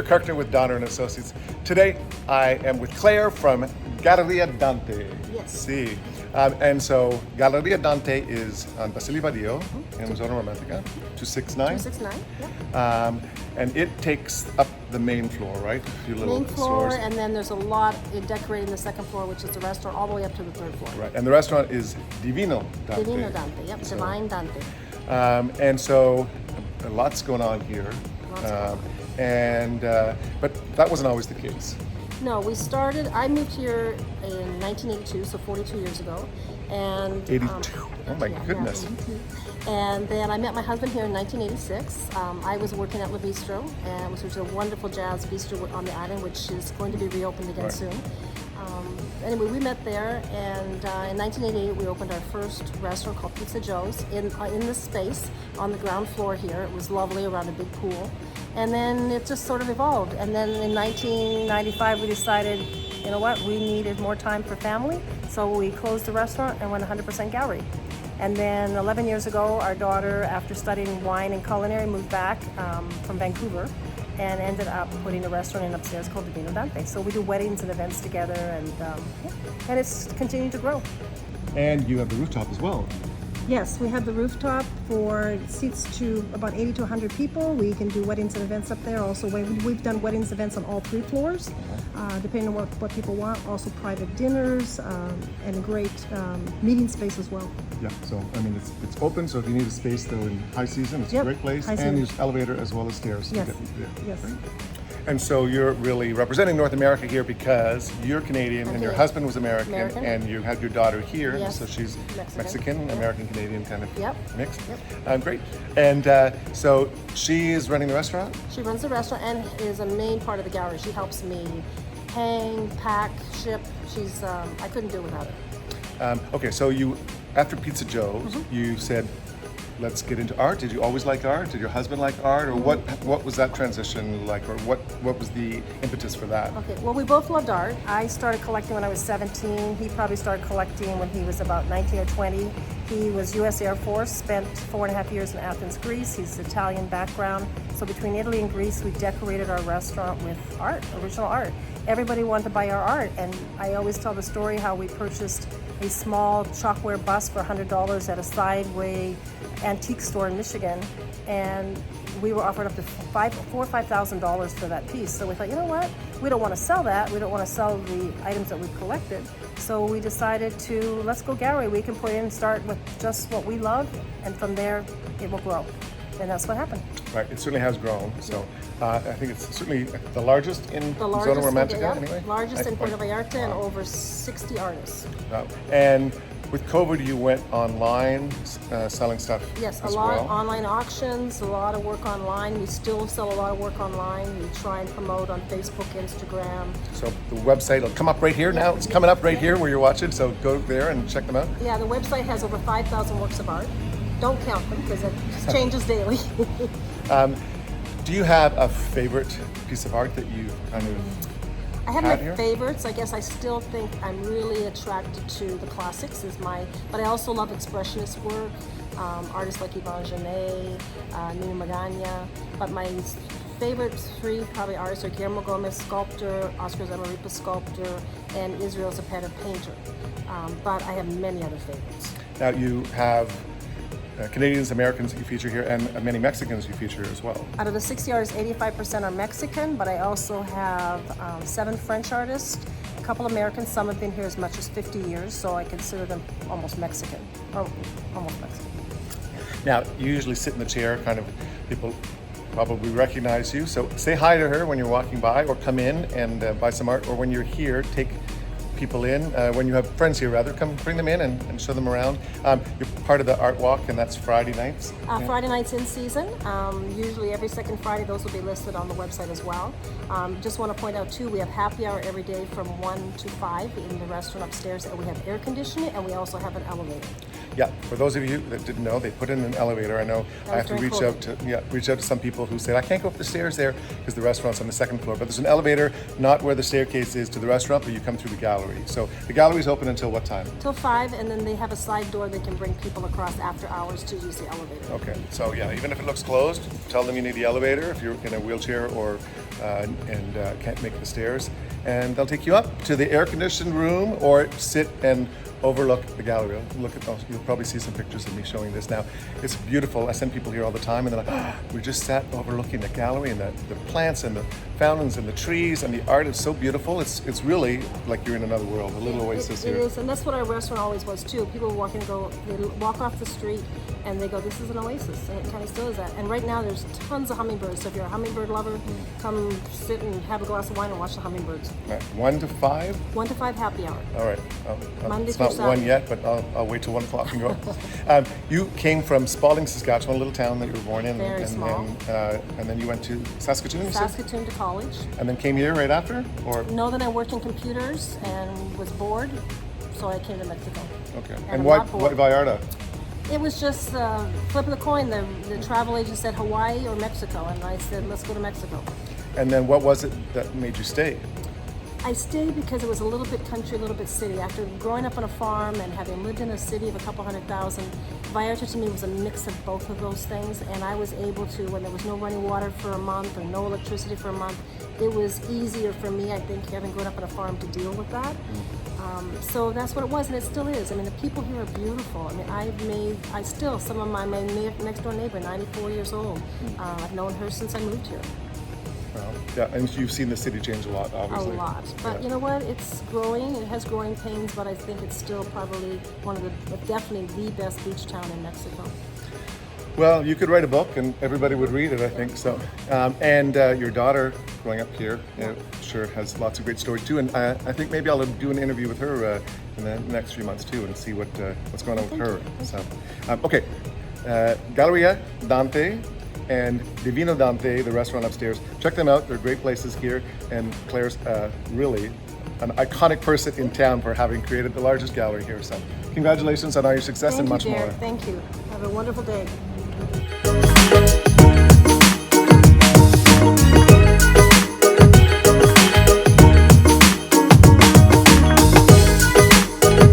Peter Kirkner with Donner and Associates. Today, I am with Claire from Galleria Dante. Yes. See. And so, Galleria Dante is on Basilio Badillo in Zona Romantica, 269. 269, yeah. And it takes up the main floor, right? A few little Main floor, stores. and then there's a lot decorating the second floor, which is the restaurant, all the way up to the third floor. Right, and the restaurant is Vino Dante. Vino Dante, yep, So, Divine Dante. And so, lots going on here. But that wasn't always the case. No, I moved here in 1982, so 42 years ago. And 82. Oh my goodness. 82. And then I met my husband here in 1986. I was working at La Bistro, which was a wonderful jazz bistro on the island, which is going to be reopened again soon. Anyway, we met there, and in 1988 we opened our first restaurant called Pizza Joe's in this space on the ground floor here. It was lovely around a big pool. And then it just sort of evolved. And then in 1995 we decided, you know what, we needed more time for family. So we closed the restaurant and went 100% gallery. And then 11 years ago, our daughter, after studying wine and culinary, moved back from Vancouver and ended up putting a restaurant in upstairs called the Vino Dante. So we do weddings and events together, and it's continuing to grow. And you have the rooftop as well. Yes, we have the rooftop for seats to about 80 to 100 people. We can do weddings and events up there. Also, we've done weddings events on all 3 floors, depending on what people want. Also, private dinners and a great meeting space as well. Yeah, so I mean it's open. So if you need a space though in high season, it's a great place. And there's elevator as well as stairs. Yes. To get, Yes. Right? And so you're really representing North America here because you're Canadian and your husband was American, and you had your daughter here, so she's Mexican, American, Canadian kind of mix. Yep. Great. And so she is running the restaurant? She runs the restaurant and is a main part of the gallery. She helps me hang, pack, ship. I couldn't do it without her. Okay, so after Pizza Joe's, you said, let's get into art. Did you always like art? Did your husband like art? Or what was that transition like? Or what was the impetus for that? Okay, well, we both loved art. I started collecting when I was 17. He probably started collecting when he was about 19 or 20. He was U.S. Air Force, spent 4.5 years in Athens, Greece. He's Italian background. So between Italy and Greece, we decorated our restaurant with art, original art. Everybody wanted to buy our art, and I always tell the story how we purchased a small chalkware bust for $100 at a sideway antique store in Michigan, and we were offered up to $4,000 or $5,000 for that piece. So we thought, you know what? We don't want to sell that. We don't want to sell the items that we've collected. So we decided let's go gallery. We can put in and start with just what we love, and from there it will grow. And that's what happened. Right, it certainly has grown. So I think it's certainly the largest in Zona Romantica, anyway. Largest in Puerto Vallarta, and over 60 artists. And with COVID, you went online selling stuff. Yes, a lot of online auctions, a lot of work online. We still sell a lot of work online. We try and promote on Facebook, Instagram. So the website will come up right here now. It's coming up right here where you're watching. So go there and check them out. Yeah, the website has over 5,000 works of art. Don't count them because it changes daily. Do you have a favorite piece of art that you kind of I have my here? favorites. I guess I still think I'm really attracted to the classics but I also love expressionist work. Artists like Yvon Genet, Nina Magana. But my favorite 3 probably artists are Guillermo Gomez, sculptor, Oscar Zamaripa, sculptor, and Israel Zapata, painter. But I have many other favorites. Now you have Canadians, Americans that you feature here, and many Mexicans you feature as well. Out of the 60 artists, 85% are Mexican, but I also have 7 French artists, a couple Americans. Some have been here as much as 50 years, so I consider them almost Mexican. Now, you usually sit in the chair, kind of, people probably recognize you, so say hi to her when you're walking by, or come in and buy some art, or when you're here, take people in. When you have friends here, rather, come bring them in and show them around. You're part of the art walk, and that's Friday nights? Friday nights in season. Usually every second Friday, those will be listed on the website as well. Just want to point out too, we have happy hour every day from 1 to 5 in the restaurant upstairs, and we have air conditioning, and we also have an elevator. Yeah, for those of you that didn't know, they put in an elevator. I know I have to reach out to some people who say, I can't go up the stairs there because the restaurant's on the second floor. But there's an elevator, not where the staircase is to the restaurant, but you come through the gallery. So the gallery's open until what time? Till 5, and then they have a side door they can bring people across after hours to use the elevator. Okay, so yeah, even if it looks closed, tell them you need the elevator if you're in a wheelchair or and can't make the stairs. And they'll take you up to the air-conditioned room or sit and overlook the gallery. Look at, you'll probably see some pictures of me showing this now. It's beautiful. I send people here all the time, and they're like, we just sat overlooking the gallery and the plants and the fountains and the trees, and the art is so beautiful. It's really like you're in another world, a little oasis here. It is, and that's what our restaurant always was too. People walk in and go, they walk off the street and they go, this is an oasis, and it kind of still is that. And right now there's tons of hummingbirds, so if you're a hummingbird lover, come sit and have a glass of wine and watch the hummingbirds. Right. 1 to 5? 1 to 5 happy hour. All right. Monday it's through not 1 Saturday. yet, but I'll wait till 1 o'clock and go. You came from Spalding, Saskatchewan, a little town that you were born in. Very small. And then you went to Saskatoon, you said? Saskatoon to college. And then came here right after? Or? Know that I worked in computers and was bored, so I came to Mexico. Okay. And And I'm why not bored. Vallarta? It was just flip of the coin. The travel agent said Hawaii or Mexico, and I said, let's go to Mexico. And then what was it that made you stay? I stayed because it was a little bit country, a little bit city. After growing up on a farm and having lived in a city of a couple 100,000, Vallarta to me was a mix of both of those things. And I was able to, when there was no running water for a month or no electricity for a month, it was easier for me, I think, having grown up on a farm to deal with that. So that's what it was, and it still is. I mean, the people here are beautiful. I mean, some of my next door neighbor, 94 years old. I've known her since I moved here. Well, yeah, and you've seen the city change a lot, obviously. A lot. But you know what? It's growing. It has growing pains, but I think it's still probably one of definitely the best beach town in Mexico. Well, you could write a book and everybody would read it, I think. So, and your daughter growing up here, sure has lots of great stories too. And I think maybe I'll do an interview with her in the next few months too, and see what's going on with her. So, okay, Galleria Dante and the Vino Dante, the restaurant upstairs. Check them out. They're great places here. And Claire's really an iconic person in town for having created the largest gallery here. So, congratulations on all your success and much more. Thank you. Have a wonderful day.